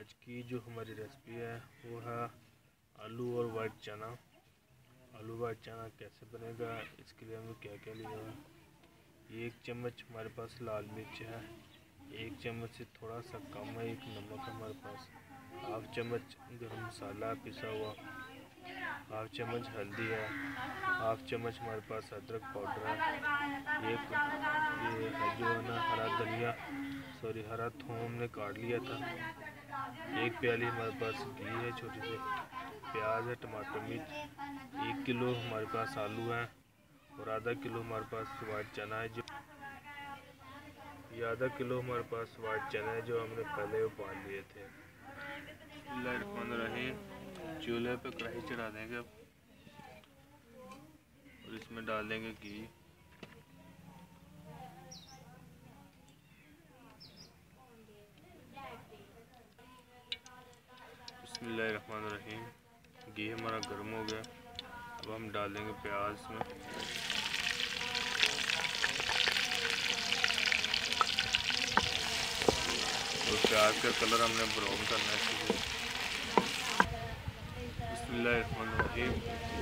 आज की जो हमारी रेसिपी है वो है आलू और वाइट चना। आलू वाइट चना कैसे बनेगा, इसके लिए हमें क्या क्या लिया है। 1 चम्मच हमारे पास लाल मिर्च है, 1 चम्मच से थोड़ा सा कम है, 1 नमक हमारे पास, 1/2 चम्मच गरम मसाला पिसा हुआ, 1/2 चम्मच हल्दी है, 1/2 चम्मच हमारे पास अदरक पाउडर है, एक ये है जो है ना हरा थूम हमने काट लिया था, 1 प्याली हमारे पास घी है, छोटी सी प्याज है, टमाटर मिर्च, 1 किलो हमारे पास आलू है और आधा किलो हमारे पास वाइट चना है। जो ये आधा किलो हमारे पास वाइट चना है जो हमने पहले उबाल लिए थे। चूल्हे पे कढ़ाई चढ़ा देंगे अब और इसमें डाल देंगे घी। बिस्मिल्लाहिर्रहमानिर्रहीम। घी हमारा गर्म हो गया, अब हम डाल देंगे प्याज इसमें। और प्याज का कलर हमने ब्राउन करना है। बिस्मिल्लाहिर्रहमानिर्रहीम।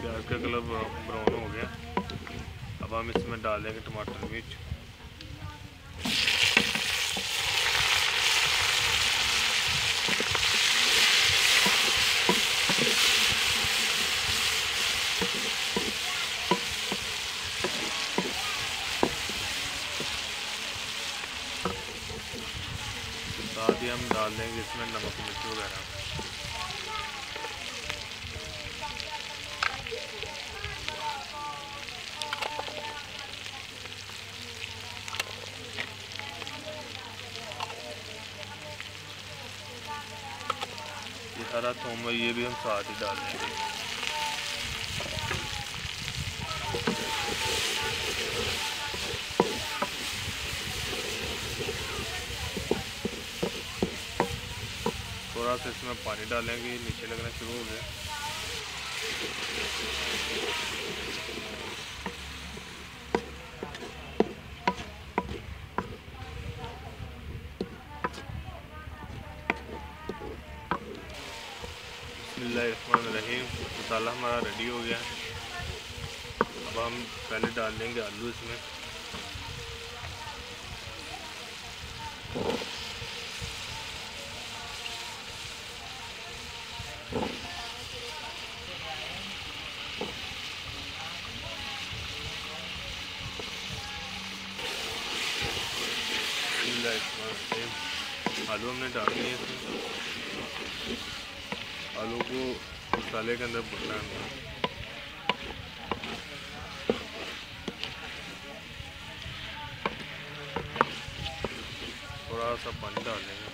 प्याज का कलर ब्राउन हो गया, अब हम इसमें डाल देंगे टमाटर मिर्च। साथ ही हम डाल देंगे इसमें नमक मिर्च वगैरह। ये हरा थूम है, ये भी हम साथ ही डाल देंगे। थोड़ा सा इसमें पानी डालेंगे, नीचे लगना शुरू हो गया। बिस्मिल्लाहिर्रहमानिर्रहीम। मसाला हमारा रेडी हो गया। अब हम पहले डाल देंगे आलू इसमें। आलू हमने डाल दिए इसमें। आलू को मसाले के अंदर भुनना है। थोड़ा सा पानी डाल देंगे।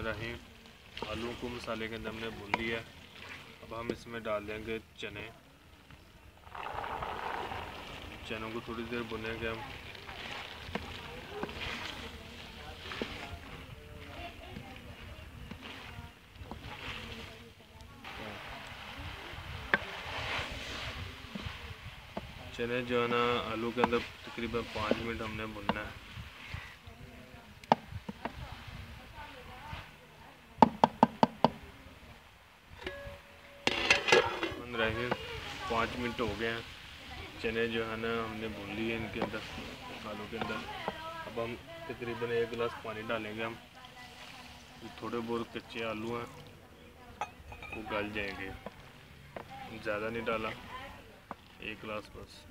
रहीम। आलू को मसाले के अंदर हमने भून लिया। अब हम इसमें डाल देंगे चनों को थोड़ी देर भुनेंगे हम। चने जो है ना आलू के अंदर तकरीबन 5 मिनट हमने भुनना है। रहे 5 मिनट हो गए हैं। चने जो है ना हमने भून लिए इनके अंदर, आलू के अंदर। अब हम तकरीबन 1 गिलास पानी डालेंगे हम। थोड़े बहुत कच्चे आलू हैं वो गल जाएंगे, ज़्यादा नहीं डाला, 1 गिलास बस।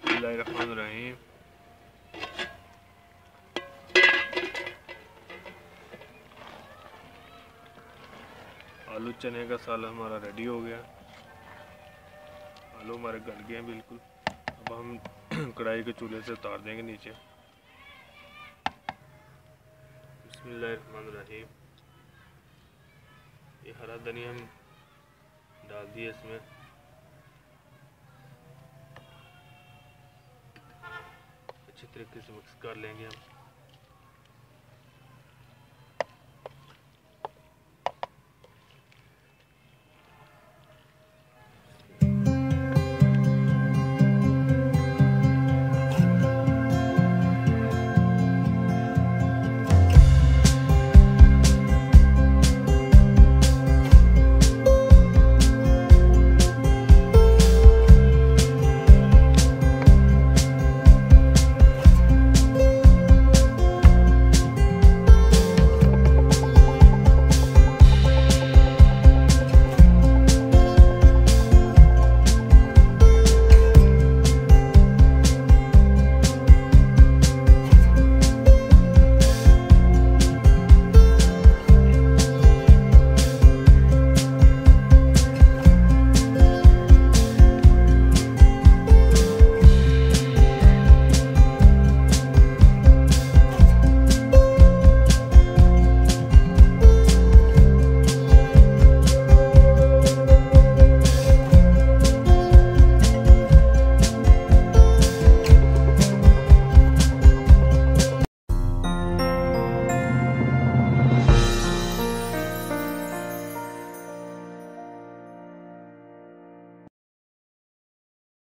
बिस्मिल्लाहिर्रहमानिर्रहीम। आलू चने का सालन हमारा रेडी हो गया। आलू हमारे गल गए हैं बिल्कुल। अब हम कढ़ाई के चूल्हे से उतार देंगे नीचे। बिस्मिल्लाहिर्रहमानिर्रहीम। ये हरा धनिया हम डाल दिए इसमें। अच्छी तरीके से मिक्स कर लेंगे हम।